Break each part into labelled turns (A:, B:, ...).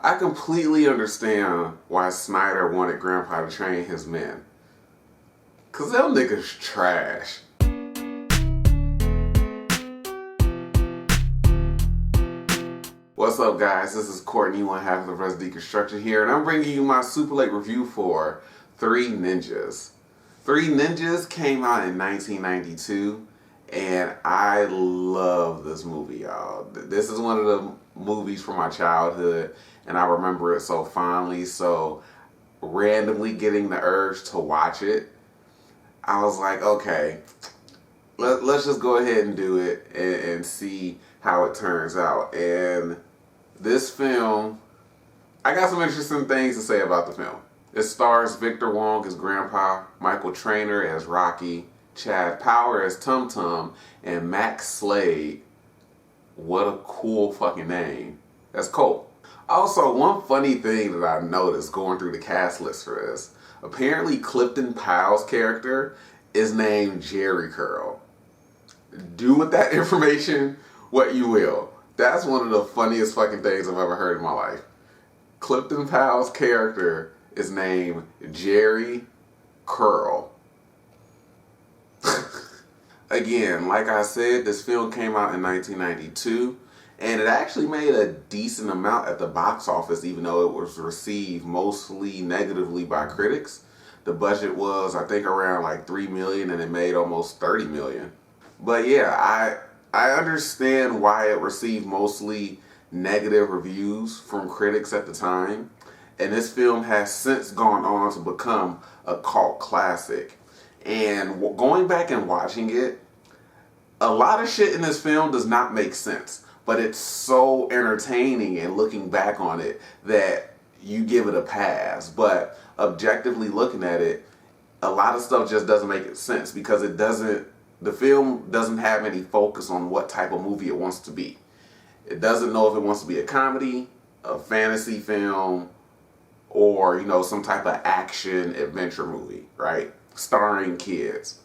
A: I completely understand why Snyder wanted Grandpa to train his men. Cause them niggas trash. What's up guys, this is Courtney, one half of the rest of Deconstruction here, and I'm bringing you my super late review for Three Ninjas. Three Ninjas came out in 1992, and I love this movie, y'all. This is one of the movies from my childhood, and I remember it so fondly, so randomly getting the urge to watch it, I was like, okay, let's just go ahead and do it and see how it turns out. And this film, I got some interesting things to say about the film. It stars Victor Wong as Grandpa, Michael Traynor as Rocky, Chad Power as Tum Tum, and Max Slade. What a cool fucking name. That's Colt. Also, one funny thing that I noticed going through the cast list for this, apparently Clifton Powell's character is named Jerry Curl. Do with that information what you will. That's one of the funniest fucking things I've ever heard in my life. Clifton Powell's character is named Jerry Curl. Again, like I said, this film came out in 1992, and it actually made a decent amount at the box office, even though it was received mostly negatively by critics. The budget was, I think, around like $3 million, and it made almost $30 million. But yeah, I understand why it received mostly negative reviews from critics at the time, and this film has since gone on to become a cult classic. And going back and watching it, a lot of shit in this film does not make sense, but it's so entertaining and looking back on it that you give it a pass. But objectively looking at it, a lot of stuff just doesn't make sense because the film doesn't have any focus on what type of movie it wants to be. It doesn't know if it wants to be a comedy, a fantasy film, or, you know, some type of action adventure movie, right? Starring kids.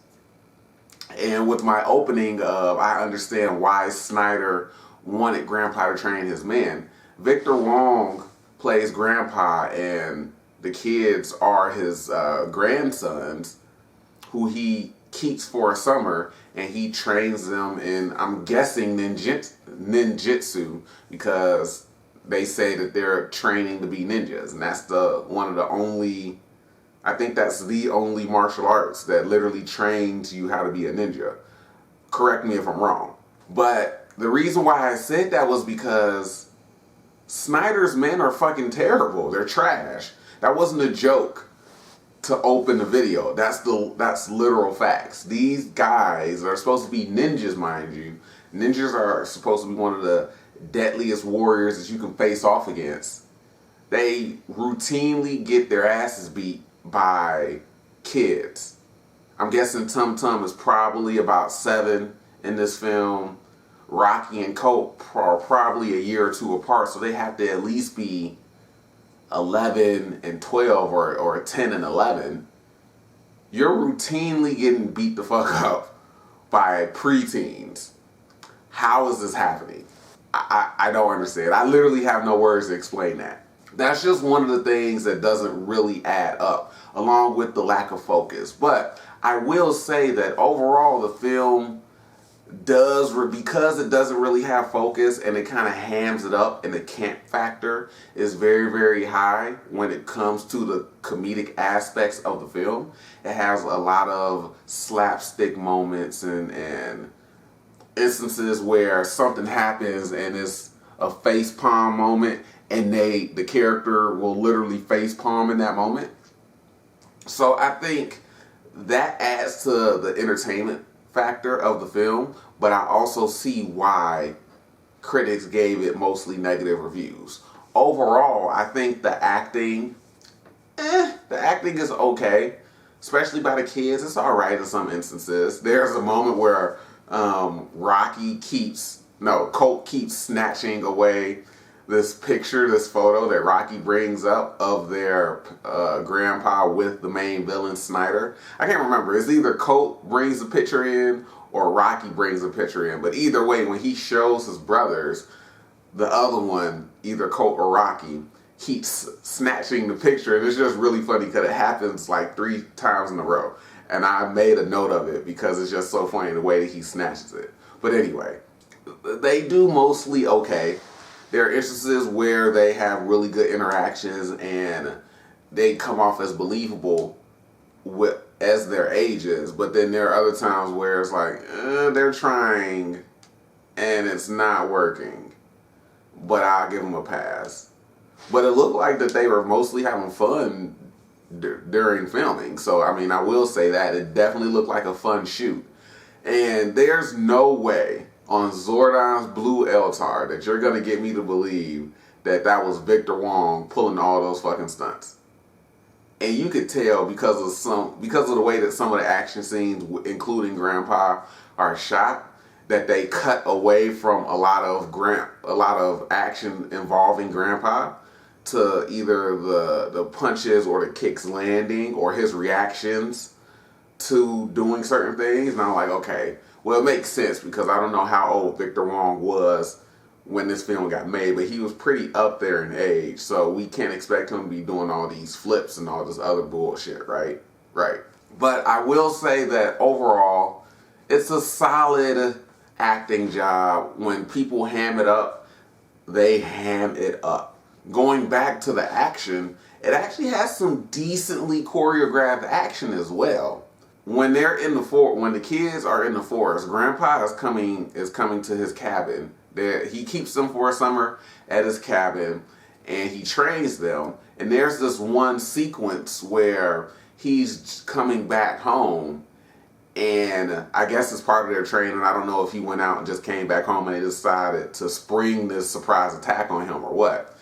A: And with my opening of, I understand why Snyder wanted Grandpa to train his men. Victor Wong plays Grandpa, and the kids are his grandsons, who he keeps for a summer, and he trains them in, I'm guessing, ninjutsu, because they say that they're training to be ninjas, and that's one of the only, I think that's the only martial arts that literally trains you how to be a ninja. Correct me if I'm wrong. But the reason why I said that was because Snyder's men are fucking terrible. They're trash. That wasn't a joke to open the video. That's literal facts. These guys are supposed to be ninjas, mind you. Ninjas are supposed to be one of the deadliest warriors that you can face off against. They routinely get their asses beat by kids. I'm guessing Tum Tum is probably about 7 in this film. Rocky and Colt are probably a year or two apart, so they have to at least be 11 and 12 or 10 and 11. You're routinely getting beat the fuck up by preteens. How is this happening? I don't understand. I literally have no words to explain that. That's just one of the things that doesn't really add up, along with the lack of focus. But I will say that overall the film does, because it doesn't really have focus and it kind of hams it up, and the camp factor is very, very high when it comes to the comedic aspects of the film. It has a lot of slapstick moments and instances where something happens and it's a face palm moment, and the character will literally face palm in that moment. So I think that adds to the entertainment factor of the film, but I also see why critics gave it mostly negative reviews. Overall, I think the acting is okay, especially by the kids. It's alright in some instances. There's a moment where Colt keeps snatching away this photo that Rocky brings up of their grandpa with the main villain, Snyder. I can't remember. It's either Colt brings the picture in or Rocky brings the picture in. But either way, when he shows his brothers, the other one, either Colt or Rocky, keeps snatching the picture, and it's just really funny because it happens like 3 times in a row. And I made a note of it because it's just so funny the way that he snatches it. But anyway, they do mostly okay. There are instances where they have really good interactions and they come off as believable as their ages. But then there are other times where it's like, they're trying and it's not working. But I'll give them a pass. But it looked like that they were mostly having fun during filming. So, I mean, I will say that. It definitely looked like a fun shoot. And there's no way on Zordon's Blue Eltar that you're going to get me to believe that that was Victor Wong pulling all those fucking stunts. And you could tell because of the way that some of the action scenes, including Grandpa, are shot, that they cut away from a lot of action involving Grandpa to either the punches or the kicks landing or his reactions to doing certain things. And I'm like, okay, well, it makes sense because I don't know how old Victor Wong was when this film got made, but he was pretty up there in age, so we can't expect him to be doing all these flips and all this other bullshit, right? Right. But I will say that overall, it's a solid acting job. When people ham it up, they ham it up. Going back to the action, it actually has some decently choreographed action as well. When they're in when the kids are in the forest, Grandpa is coming to his cabin. He keeps them for a summer at his cabin, and he trains them. And there's this one sequence where he's coming back home, and I guess it's part of their training. I don't know if he went out and just came back home and they decided to spring this surprise attack on him or what.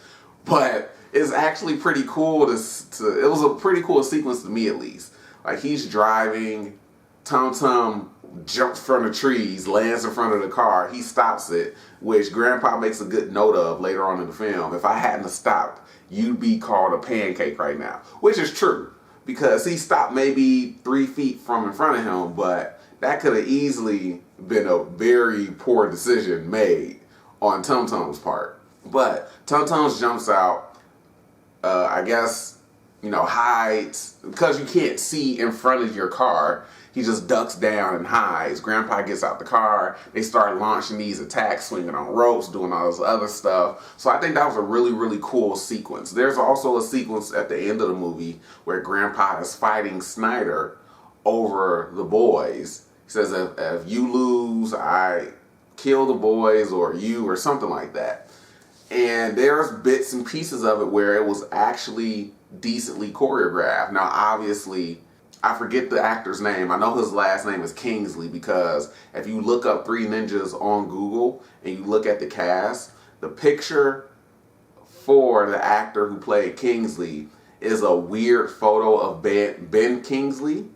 A: But it's actually pretty cool it was a pretty cool sequence to me, at least. Like, he's driving, Tum Tum jumps from the trees, lands in front of the car, he stops it, which Grandpa makes a good note of later on in the film. If I hadn't stopped, you'd be called a pancake right now. Which is true, because he stopped maybe 3 feet from in front of him, but that could have easily been a very poor decision made on Tum Tum's part. But Tum Tum jumps out, I guess, hides, because you can't see in front of your car. He just ducks down and hides. Grandpa gets out the car. They start launching these attacks, swinging on ropes, doing all this other stuff. So I think that was a really, really cool sequence. There's also a sequence at the end of the movie where Grandpa is fighting Snyder over the boys. He says, if you lose, I kill the boys, or you, or something like that. And there's bits and pieces of it where it was actually decently choreographed. Now, obviously, I forget the actor's name. I know his last name is Kingsley, because if you look up Three Ninjas on Google and you look at the cast, the picture for the actor who played Kingsley is a weird photo of Ben Kingsley.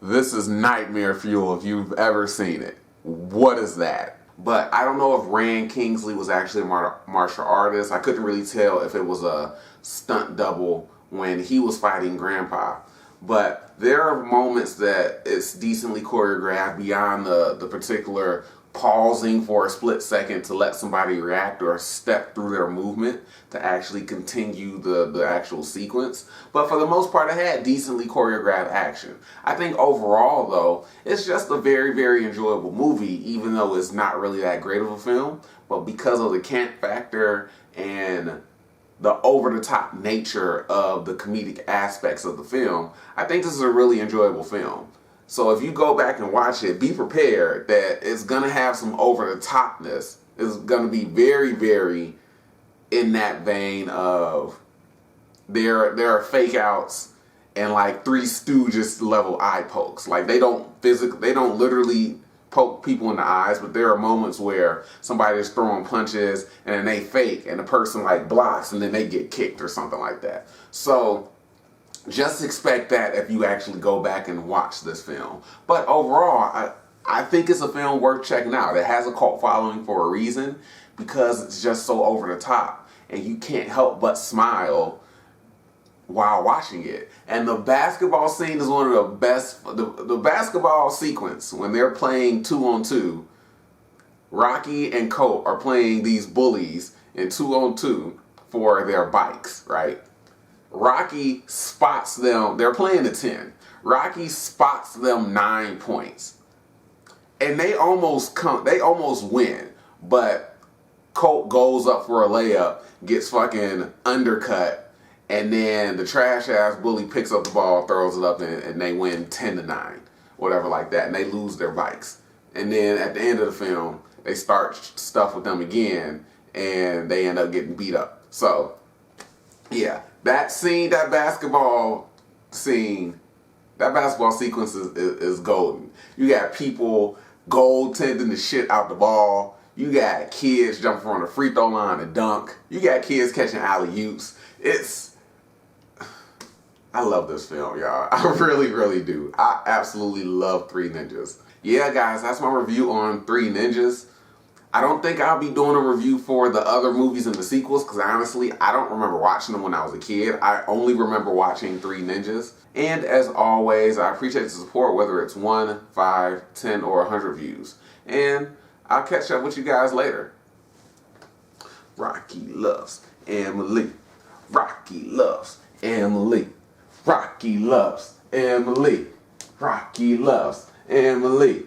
A: This is nightmare fuel if you've ever seen it. What is that? But I don't know if Rand Kingsley was actually a martial artist. I couldn't really tell if it was a stunt double when he was fighting Grandpa. But there are moments that it's decently choreographed beyond the particular pausing for a split second to let somebody react or step through their movement to actually continue the actual sequence. But for the most part, it had decently choreographed action. I think overall, though, it's just a very, very enjoyable movie, even though it's not really that great of a film. But because of the camp factor and the over-the-top nature of the comedic aspects of the film, I think this is a really enjoyable film. So if you go back and watch it, be prepared that it's going to have some over-the-topness. It's going to be very, very in that vein of there are fake outs and like Three Stooges level eye pokes. Like they don't literally poke people in the eyes, but there are moments where somebody is throwing punches and then they fake and the person like blocks and then they get kicked or something like that. So just expect that if you actually go back and watch this film. But overall, I think it's a film worth checking out. It has a cult following for a reason, because it's just so over the top and you can't help but smile while watching it. And the basketball scene is one of the best. The basketball sequence when they're playing 2-on-2, Rocky and Colt are playing these bullies in 2-on-2, for their bikes, right? Rocky spots them. They're playing the 10. Rocky spots them 9 points. And they almost win. But Colt goes up for a layup, gets fucking undercut, and then the trash ass bully picks up the ball, throws it up, and they win 10-9, whatever like that, and they lose their bikes. And then at the end of the film, they start stuff with them again, and they end up getting beat up. So, yeah, that basketball sequence is golden. You got people goaltending the shit out the ball. You got kids jumping from the free throw line to dunk. You got kids catching alley-oops. I love this film, y'all. I really, really do. I absolutely love Three Ninjas. Yeah, guys, that's my review on Three Ninjas. I don't think I'll be doing a review for the other movies and the sequels, because honestly, I don't remember watching them when I was a kid. I only remember watching Three Ninjas. And as always, I appreciate the support, whether it's 1, 5, 10, or 100 views. And I'll catch up with you guys later. Rocky loves Emily. Rocky loves Emily. Rocky loves Emily. Rocky loves Emily.